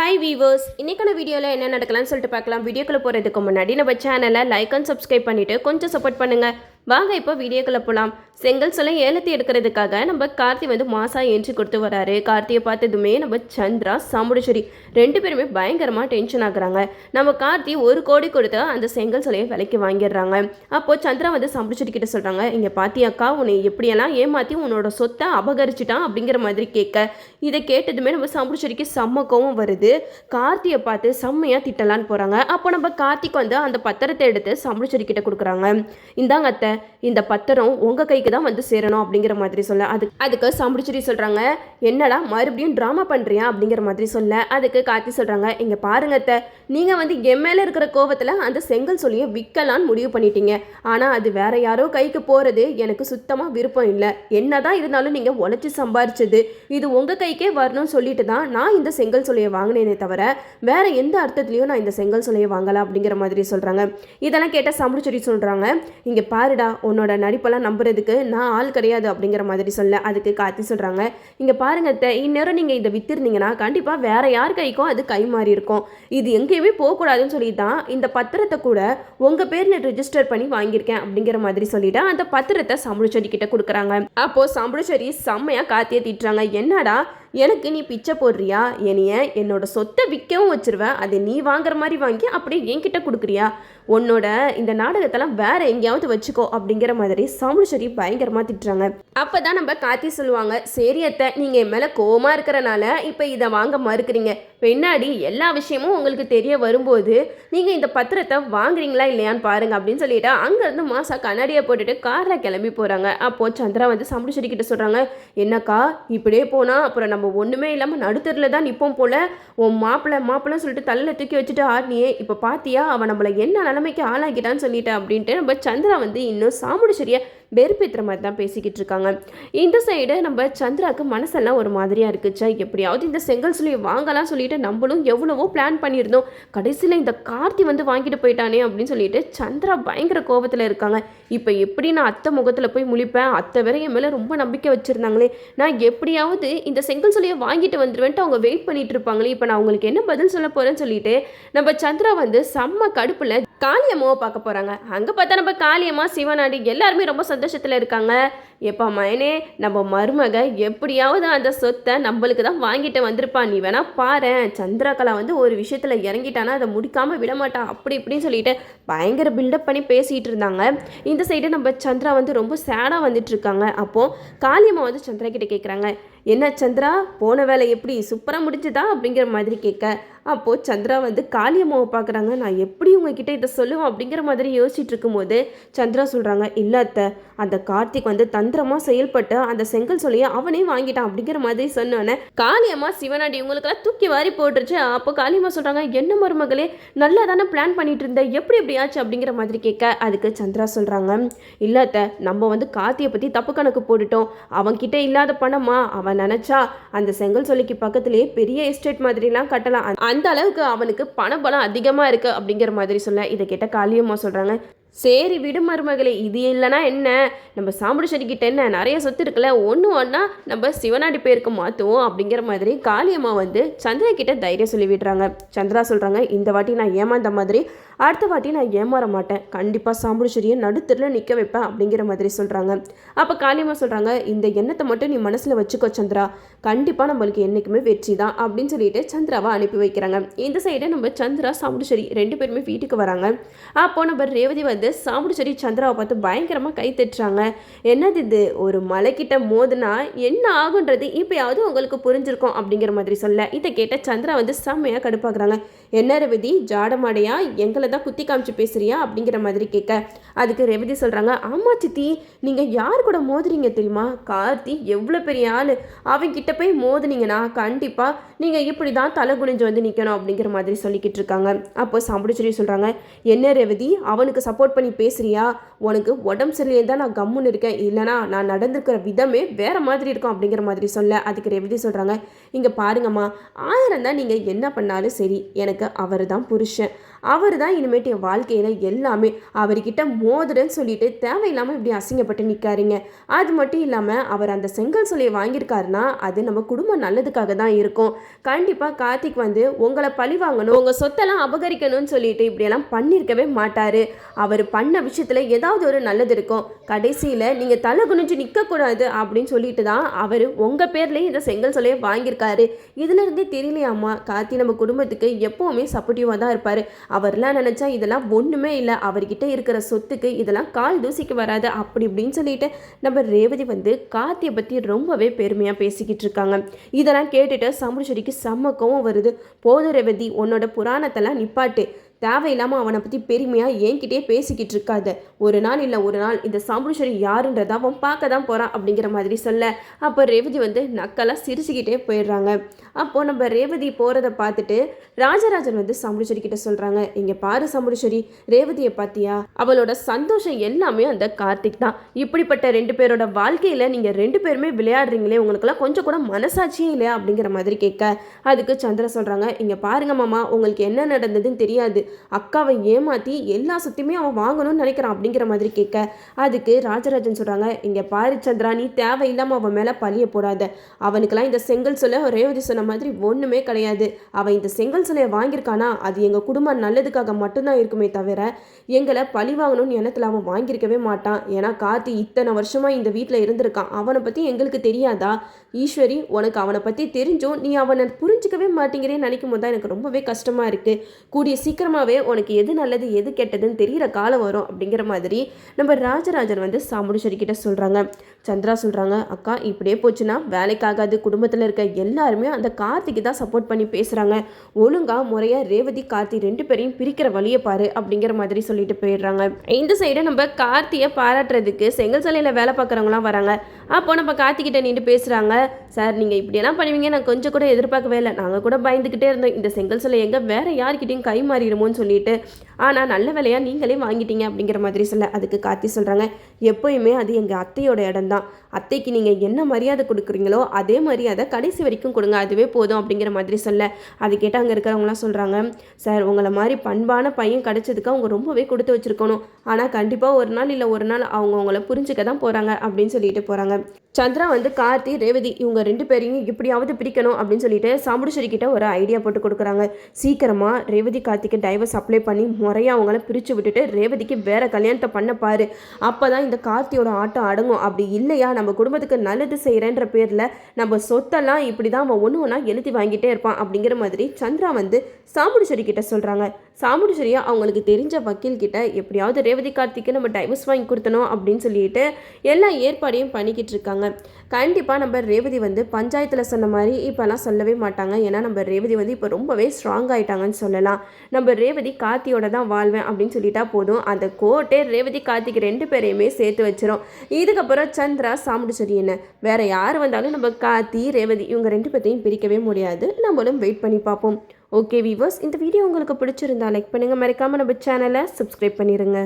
Hi viewers, இன்றைக்கான வீடியோவில் என்ன நடக்கலாம்னு சொல்லிட்டு பார்க்கலாம். வீடியோக்குள்ளே போகிறதுக்கு முன்னாடி நம்ம சேனலை லைக் அண்ட் சப்ஸ்கிரைப் பண்ணிவிட்டு கொஞ்சம் சப்போர்ட் பண்ணுங்கள். வாங்க இப்போ வீடியோக்குள்ளே போகலாம். செங்கல் சிலை ஏலத்தை எடுக்கிறதுக்காக நம்ம கார்த்தி வந்து மாசா ஏஞ்சி கொடுத்து வராரு. கார்த்தியை பார்த்ததுமே நம்ம சந்திரா சாமுடேஸ்வரி ரெண்டு பேருமே பயங்கரமாக டென்ஷன் ஆகுறாங்க. நம்ம கார்த்தி 1 கோடி கொடுத்து அந்த செங்கல் சிலையை விலைக்கு வாங்கிடுறாங்க. அப்போது சந்திரா வந்து சாமுடேஸ்வரி கிட்ட சொல்கிறாங்க, இங்கே பாத்தியாக்கா உன்னை எப்படியெல்லாம் ஏமாற்றி உன்னோட சொத்தை அபகரிச்சிட்டான் அப்படிங்கிற மாதிரி கேட்க, இதை கேட்டதுமே நம்ம சாமுடேஸ்வரிக்கு செம்ம கோவம் வருது. கார்த்தியை பார்த்து செம்மையாக திட்டலான்னு போகிறாங்க. அப்போ நம்ம கார்த்திக் வந்து அந்த பத்திரத்தை எடுத்து சாமுடேஸ்வரி கிட்ட கொடுக்குறாங்க. இந்தாங்க அத்தை, இந்த பத்திரம் உங்கள் கைக்கு தான் வந்து சேரணும் அப்படிங்கிற மாதிரி சொல்ல, அதுக்கு சாமுடேஸ்வரி சொல்கிறாங்க, என்னடா மறுபடியும் ட்ராமா பண்ணுறியா அப்படிங்கிற மாதிரி சொல்ல, அதுக்கு கார்த்தி சொல்கிறாங்க, இங்கே பாருங்க அத்தை, நீங்கள் வந்து என் மேலே இருக்கிற கோவத்தில் அந்த செங்கல் சொல்லியை விற்கலான்னு முடிவு பண்ணிட்டீங்க. ஆனால் அது வேற யாரோ கைக்கு போகிறது எனக்கு சுத்தமாக விருப்பம் இல்லை. என்னதான் இருந்தாலும் நீங்கள் உழைச்சி சம்பாரிச்சது இது உங்கள் கைக்கே வரணும்னு சொல்லிட்டு தான் நான் இந்த செங்கல் சொல்லியை வாங்கினேனே தவிர வேற எந்த அர்த்தத்துலையும் நான் இந்த செங்கல் சொல்லியை வாங்கலாம் அப்படிங்கிற மாதிரி சொல்கிறாங்க. இதெல்லாம் கேட்டால் சாமுடேஸ்வரி சொல்கிறாங்க, இங்கே பாருடா, உன்னோட நடிப்பெல்லாம் நம்புறதுக்கு நான் ஆள் கிடையாது அப்படிங்கிற மாதிரி சொல்ல, அதுக்கு கார்த்தி சொல்கிறாங்க, இங்கே பாருங்க இந்நேரம் நீங்கள் இதை விற்றுருந்தீங்கன்னா கண்டிப்பாக வேற யார் கைக்கும் அது கை மாறி இருக்கும். இது எங்கேயுமே போகக்கூடாதுன்னு சொல்லி தான் இந்த பத்திரத்தை கூட உங்கள் பேர் நான் ரிஜிஸ்டர் பண்ணி வாங்கியிருக்கேன் அப்படிங்கிற மாதிரி சொல்லிட்டு அந்த பத்திரத்தை சாமுடேஸ்வரி கிட்ட கொடுக்குறாங்க. அப்போது சாமுடேஸ்வரி செம்மையாக கார்த்தியை திட்டுறாங்க, என்னடா எனக்கு நீ பிச்சை போடுறியா? என்னோட சொத்தை விற்கவும் வச்சிருவேன், அதை நீ வாங்குற மாதிரி வாங்கி அப்படியே என்கிட்ட கொடுக்குறியா? உன்னோட இந்த நாடகத்தெல்லாம் வேற எங்கேயாவது வச்சுக்கோ அப்படிங்கிற மாதிரி சாமுடேஸ்வரி பயங்கரமாக திட்டுறாங்க. அப்போ தான் நம்ம கார்த்தி சொல்லுவாங்க, சரி அத்தை, நீங்கள் என் மேலே கோவமாக இருக்கிறனால இப்போ இதை வாங்க மறுக்கிறீங்க. பின்னாடி எல்லா விஷயமும் உங்களுக்கு தெரிய வரும்போது நீங்கள் இந்த பத்திரத்தை வாங்குறீங்களா இல்லையான்னு பாருங்க அப்படின்னு சொல்லிட்டு அங்கேருந்து மாசா கண்ணாடியை போட்டுட்டு காரில் கிளம்பி போகிறாங்க. அப்போது சந்திரா வந்து சாமுடேஸ்வரி கிட்ட சொல்கிறாங்க, என்னக்கா இப்படியே போனால் அப்புறம் நம்ம ஒன்றுமே இல்லாமல் நடுத்தரில் தான் நிற்போம் போல. உன் மாப்பிள்ளை சொல்லிட்டு தலையில் தூக்கி வச்சுட்டு ஆடினியே, இப்போ பார்த்தியா அவன் நம்மளை என்ன நிலைமைக்கு ஆளாக்கிட்டான்னு சொல்லிட்டு அப்படின்ட்டு நம்ம சந்திரா வந்து இன்னும் சாமுடேஸ்வரியை வெறுப்பேற்றுற மாதிரி தான் பேசிக்கிட்டு இருக்காங்க. இந்த சைடு நம்ம சந்திராவுக்கு மனசெல்லாம் ஒரு மாதிரியாக இருக்குச்சா, எப்படியாவது இந்த செங்கல் சிலையை வாங்கலாம் சொல்லிட்டு நம்மளும் எவ்வளவோ பிளான் பண்ணியிருந்தோம், கடைசியில் இந்த கார்த்தி வந்து வாங்கிட்டு போயிட்டானே அப்படின்னு சொல்லிட்டு சந்திரா பயங்கர கோபத்தில் இருக்காங்க. இப்போ எப்படி நான் அத்தை முகத்தில் போய் முழிப்பேன்? அத்தை வேற என் மேலே ரொம்ப நம்பிக்கை வச்சுருந்தாங்களே, நான் எப்படியாவது இந்த செங்கல் சிலையை வாங்கிட்டு வந்துடுவேன்ட்டு அவங்க வெயிட் பண்ணிட்டு இருப்பாங்களே, இப்போ நான் அவங்களுக்கு என்ன பதில் சொல்ல போகிறேன்னு சொல்லிட்டு நம்ம சந்திரா வந்து செம்ம கடுப்பில் காளியம்மாவை பார்க்க போகிறாங்க. அங்கே பார்த்தா நம்ம காளியம்மா சிவனாடி எல்லாருமே ரொம்ப சந்தோஷத்தில் இருக்காங்க. எப்பா மயனே, நம்ம மருமக எப்படியாவது அந்த சொத்தை நம்மளுக்கு தான் வாங்கிட்டு வந்திருப்பா, நீ வேணா பாரு, சந்திரகலா வந்து ஒரு விஷயத்தில் இறங்கிட்டானா அதை முடிக்காமல் விடமாட்டான் அப்படி இப்படின்னு சொல்லிட்டு பயங்கர பில்டப் பண்ணி பேசிகிட்டு இருந்தாங்க. இந்த சைடு நம்ம சந்திரா வந்து ரொம்ப சேடாக வந்துட்டு இருக்காங்க. அப்போது காளியம்மா வந்து சந்திரா கிட்ட கேட்குறாங்க, என்ன சந்திரா போன வேலை எப்படி சூப்பராக முடிஞ்சுதா அப்படிங்கிற மாதிரி கேட்க, அப்போது சந்திரா வந்து காளியம்மாவை பார்க்குறாங்க, நான் எப்படி உங்ககிட்ட இதை சொல்லுவேன் அப்படிங்கிற மாதிரி யோசிச்சுட்டு இருக்கும்போது சந்திரா சொல்கிறாங்க, இல்லை அத்தை, அந்த கார்த்திக் வந்து தந்திரமாக செயல்பட்டு அந்த செங்கல் சொல்லியை அவனே வாங்கிட்டான் அப்படிங்கிற மாதிரி சொன்னோன்னே காளியம்மா சிவனாடி இவங்களுக்கெல்லாம் தூக்கி வாரி போட்டுருச்சு. அப்போ காளியம்மா சொல்கிறாங்க, என்ன மருமகளே நல்லா தானே பிளான் பண்ணிட்டு இருந்தேன், எப்படி எப்படி ஆச்சு அப்படிங்கிற மாதிரி கேட்க, அதுக்கு சந்திரா சொல்கிறாங்க, இல்லை அத்தை, நம்ம வந்து கார்த்தியை பற்றி தப்பு கணக்கு போட்டுட்டோம், அவன்கிட்ட இல்லாத பணமா, அவன் நினைச்சா அந்த செங்கல் சொல்லிக்கு பக்கத்திலேயே பெரிய எஸ்டேட் மாதிரிலாம் கட்டலாம், அந்த அளவுக்கு அவனுக்கு பணபலம் அதிகமாக இருக்கு அப்படிங்கிற மாதிரி சொல்ல, இதை கேட்ட காளியம்மா சொல்கிறாங்க, சரி விடு மருமகளே, இது இல்லைனா என்ன, நம்ம சாமுடேஸ்வரி கிட்ட என்ன நிறைய சொத்து இருக்குல்ல, ஒன்றா நம்ம சிவனாடி பேருக்கு மாற்றுவோம் அப்படிங்கிற மாதிரி காளியம்மா வந்து சந்திரா கிட்ட தைரியம் சொல்லி விடுறாங்க. சந்திரா சொல்கிறாங்க, இந்த வாட்டி நான் ஏமாந்த மாதிரி அடுத்த வாட்டி நான் ஏமாற மாட்டேன், கண்டிப்பாக சாமுடேஸ்வரியை நடுத்தரில் நிற்க வைப்பேன் அப்படிங்கிற மாதிரி சொல்கிறாங்க. அப்போ காளியம்மா சொல்கிறாங்க, இந்த எண்ணத்தை மட்டும் நீ மனசில் வச்சுக்கோ சந்திரா, கண்டிப்பாக நம்மளுக்கு என்றைக்குமே வெற்றி தான் அப்படின்னு சொல்லிட்டு சந்திராவை அனுப்பி வைக்கிறாங்க. இந்த சைடு நம்ம சந்திரா சாமுடேஸ்வரி ரெண்டு பேருமே வீட்டுக்கு வராங்க. அப்போ நம்ம ரேவதி வந்து சாமுடேஸ்வரி சந்திராவை பார்த்து பயங்கரமாக கை தட்டுறாங்க. என்னது இது, ஒரு மலைக்கிட்ட மோதுனா என்ன ஆகுன்றது இப்போயாவது உங்களுக்கு புரிஞ்சிருக்கும் அப்படிங்கிற மாதிரி சொல்ல, இதை கேட்ட சந்திரா வந்து செம்மையாக கடுப்பாக்குறாங்க. என்ன ரேவதி, ஜாடமாடையா எங்களை தான் குத்தி காமிச்சு பேசுறியா அப்படிங்கிற மாதிரி கேட்க, அதுக்கு ரேவதி சொல்கிறாங்க, ஆமா சித்தி, நீங்கள் யார் கூட மோதுறீங்க தெரியுமா, கார்த்தி எவ்வளோ பெரிய ஆள், அவங்கிட்ட போய் மோதுனீங்கன்னா கண்டிப்பாக நீங்கள் இப்படி தான் தலை குனிஞ்சு வந்து நிற்கணும் அப்படிங்கிற மாதிரி சொல்லிக்கிட்டு இருக்காங்க. அப்போ சாமுடேஸ்வரி சொல்கிறாங்க, என்ன ரேவதி அவனுக்கு சப்போர்ட் பண்ணி பேசுறியா, உனக்கு உடம்பு சரியில்லை தான் நான் கம்முன்னு இருக்கேன், இல்லைனா நான் நடந்துக்கிற விதமே வேற மாதிரி இருக்கும் அப்படிங்கிற மாதிரி சொல்ல, அதுக்கு ரேவதி சொல்கிறாங்க, இங்கே பாருங்கம்மா, 1000 தான் நீங்கள் என்ன பண்ணாலும் சரி, எனக்கு அவர் தான் புருஷன், அவர் தான் தான் இனிமேட்டு என் வாழ்க்கையில் எல்லாமே. அவர்கிட்ட மோதுறேன்னு சொல்லிட்டு தேவையில்லாமல் இப்படி அசிங்கப்பட்டு நிற்காருங்க. அது மட்டும் இல்லாமல் அவர் அந்த செங்கல் சூளையை வாங்கியிருக்காருன்னா அது நம்ம குடும்பம் நல்லதுக்காக தான் இருக்கும். கண்டிப்பாக கார்த்திக் வந்து உங்களை பழி வாங்கணும், உங்கள் சொத்தெல்லாம் அபகரிக்கணும்னு சொல்லிட்டு இப்படியெல்லாம் பண்ணியிருக்கவே மாட்டார். அவர் பண்ண விஷயத்தில் ஏதாவது ஒரு நல்லது இருக்கும். கடைசியில் நீங்கள் தலை குனிஞ்சு நிற்கக்கூடாது அப்படின்னு சொல்லிட்டு தான் அவர் உங்கள் பேர்லேயே இந்த செங்கல் சூளையை வாங்கியிருக்காரு. இதுலேருந்தே தெரியலையாம்மா, கார்த்தி நம்ம குடும்பத்துக்கு எப்போவுமே சப்போர்ட்டிவாக தான் இருப்பார். அவர்லாம் நினச்சா இதெல்லாம் ஒன்றுமே இல்லை, அவர்கிட்ட இருக்கிற சொத்துக்கு இதெல்லாம் கால் தூசிக்கு வராது அப்படி இப்படின்னு சொல்லிட்டு நம்ம ரேவதி வந்து கார்த்தியை பற்றி ரொம்பவே பெருமையாக பேசிக்கிட்டு இருக்காங்க. இதெல்லாம் கேட்டுட்டு சமுடிச்செடிக்கு செம்ம கோவம் வருது. போதும் ரேவதி, உன்னோட புராணத்தெல்லாம் நிப்பாட்டு. தேவையில்லாமல் அவனை பற்றி பெருமையாக என்கிட்டே பேசிக்கிட்டு இருக்காத. ஒரு நாள் இல்லை ஒரு நாள் இந்த சாம்புடீஸ்வரி யாருன்றதை அவன் பார்க்க தான் போகிறான் அப்படிங்கிற மாதிரி சொல்ல, அப்போ ரேவதி வந்து நக்கலாக சிரிச்சுக்கிட்டே போயிடுறாங்க. அப்போது நம்ம ரேவதி போகிறத பார்த்துட்டு ராஜராஜன் வந்து சாம்புடீஸ்வரி கிட்ட சொல்கிறாங்க, இங்கே பாரு சாம்புடீஸ்வரி, ரேவதியை பார்த்தியா, அவளோட சந்தோஷம் எல்லாமே அந்த கார்த்திக் தான். இப்படிப்பட்ட 2 பேரோட வாழ்க்கையில் நீங்கள் 2 பேருமே விளையாடுறீங்களே, உங்களுக்குலாம் கொஞ்சம் கூட மனசாட்சியே இல்லையா அப்படிங்கிற மாதிரி கேட்க, அதுக்கு சந்திரா சொல்கிறாங்க, இங்கே பாருங்க மாமா, உங்களுக்கு என்ன நடந்ததுன்னு தெரியாது. அக்காவை ஏமாற்றி எல்லா சொத்தையுமே அவன் வாங்கணும்னு நினைக்கிறான் அப்படிங்கிற மாதிரி கேட்க, அதுக்கு ராஜராஜன் சொல்கிறாங்க, இங்கே பாரு சந்திரா, நீ தேவையில்லாமல் அவன் மேலே பழிய போடாத. அவனுக்கெல்லாம் இந்த செங்கல் சொல்ல ரேவதி சொன்ன மாதிரி ஒன்றுமே கிடையாது. அவன் இந்த செங்கல் சிலையை வாங்கியிருக்கானா அது எங்கள் குடும்பம் நல்லதுக்காக மட்டும்தான் இருக்குமே தவிர எங்களை பழி வாங்கணும்னு எண்ணத்தில் அவன் வாங்கியிருக்கவே மாட்டான். ஏன்னா கார்த்தி இத்தனை வருஷமாக இந்த வீட்டில் இருந்திருக்கான், அவனை பற்றி எங்களுக்கு தெரியாதா? ஈஸ்வரி, உனக்கு அவனை பற்றி தெரிஞ்சும் நீ அவனை புரிஞ்சிக்கவே மாட்டேங்கிறேன்னு நினைக்கும் போது தான் எனக்கு ரொம்பவே கஷ்டமாக இருக்குது. கூடிய சீக்கிரமாகவே உனக்கு எது நல்லது எது கெட்டதுன்னு தெரிகிற காலம் வரும் அப்படிங்கிற மாதிரி நம்ம ராஜராஜன் வந்து சாமுடீஸ்வரி கிட்ட சொல்கிறாங்க. சந்திரா சொல்கிறாங்க, அக்கா இப்படியே போச்சுன்னா வேலைக்காகாது. குடும்பத்தில் இருக்க எல்லாருமே அந்த கார்த்திக்கு தான் சப்போர்ட் பண்ணி பேசுகிறாங்க. ஒழுங்காக முறையாக ரேவதி கார்த்தி 2 பேரையும் பிரிக்கிற வழியை பாரு அப்படிங்கிற மாதிரி சொல்லிட்டு போயிடுறாங்க. இந்த சைடு நம்ம கார்த்தியை பாராட்டுறதுக்கு செங்கல் சாலையில் வேலை பார்க்குறவங்களாம் வராங்க. அப்போ நம்ம கார்த்திகிட்ட நின்று பேசுகிறாங்க, சார் நீங்கள் இப்படியெல்லாம் பண்ணுவீங்க நான் கொஞ்சம் கூட எதிர்பார்க்கவே இல்லை. நாங்கள் கூட பயந்துக்கிட்டே இருந்தோம் இந்த செங்கல் சிலை எங்கே வேறு யார்கிட்டையும் கை மாறிடுமோன்னு சொல்லிட்டு. ஆனால் நல்ல வேலையாக நீங்களே வாங்கிட்டீங்க அப்படிங்கிற மாதிரி சொல்ல, அதுக்கு கார்த்தி சொல்கிறாங்க, எப்போயுமே அது எங்கள் அத்தையோட இடம் தான். அத்தைக்கு நீங்கள் என்ன மரியாதை கொடுக்குறீங்களோ அதே மரியாதை கடைசி வரைக்கும் கொடுங்க, அதுவே போதும் அப்படிங்கிற மாதிரி சொல்ல, அது கேட்டு அங்கே இருக்கிறவங்களாம் சொல்கிறாங்க, சார் உங்களை மாதிரி பண்பான பையன் கிடைச்சதுக்கு அவங்க ரொம்பவே கொடுத்து வச்சுருக்கணும். ஆனால் கண்டிப்பாக ஒரு நாள் இல்லை ஒரு நாள் அவங்க அவங்கள புரிஞ்சுக்க தான் போகிறாங்க அப்படின்னு சொல்லிட்டு போகிறாங்க. சந்திரா வந்து கார்த்தி ரேவதி இவங்க 2 பேரையும் எப்படியாவது பிரிக்கணும் அப்படின்னு சொல்லிட்டு சாமுடீஸ்வரி கிட்ட ஒரு ஐடியா போட்டு கொடுக்குறாங்க. சீக்கிரமாக ரேவதி கார்த்திக்கு டைவர்ஸ் அப்ளை பண்ணி முறையாக அவங்கள பிரித்து விட்டுட்டு ரேவதிக்கு வேறு கல்யாணத்தை பண்ண பாரு. அப்போ தான் இந்த கார்த்தியோட ஆட்டம் அடங்கும். அப்படி இல்லையா நம்ம குடும்பத்துக்கு நல்லது செய்கிறேன்ற பேரில் நம்ம சொத்தெல்லாம் இப்படி தான் அவன் ஒன்று ஒன்றா எழுதி வாங்கிட்டே இருப்பான் அப்படிங்கிற மாதிரி சந்திரா வந்து சாமுடீஸ்வரி கிட்ட சொல்கிறாங்க. சாமுடீஸ்வரியா அவங்களுக்கு தெரிஞ்ச வக்கீல் கிட்ட எப்படியாவது ரேவதி கார்த்திக்கு நம்ம டைவர்ஸ் வாங்கி கொடுத்தணும் அப்படின்னு சொல்லிட்டு எல்லா ஏற்பாடையும் பண்ணிக்கிட்டு இருக்காங்க. கண்டிப்பாக நம்ம ரேவதி வந்து பஞ்சாயத்தில் சொன்ன மாதிரி இப்போலாம் சொல்லவே மாட்டாங்க. ஏன்னா நம்ம ரேவதி வந்து இப்போ ரொம்பவே ஸ்ட்ராங் ஆகிட்டாங்கன்னு சொல்லலாம். நம்ம ரேவதி கார்த்தியோட தான் வாழ்வேன் அப்படின்னு சொல்லிட்டா போதும், அந்த கோர்ட்டே ரேவதி கார்த்திக்கு 2 பேரையுமே சேர்த்து வச்சிரும். இதுக்கப்புறம் சந்திரா சாமுடீஸ்வரி என்ன வேறு யார் வந்தாலும் நம்ம கார்த்தி ரேவதி இவங்க 2 பேர்த்தையும் பிரிக்கவே முடியாது. நம்மளும் வெயிட் பண்ணி பார்ப்போம். ஓகே வீவர்ஸ், இந்த வீடியோ உங்களுக்கு பிடிச்சிருந்தா லைக் பண்ணுங்கள், மறக்காமல் நம்ம சேனலை சப்ஸ்கிரைப் பண்ணிடுங்க.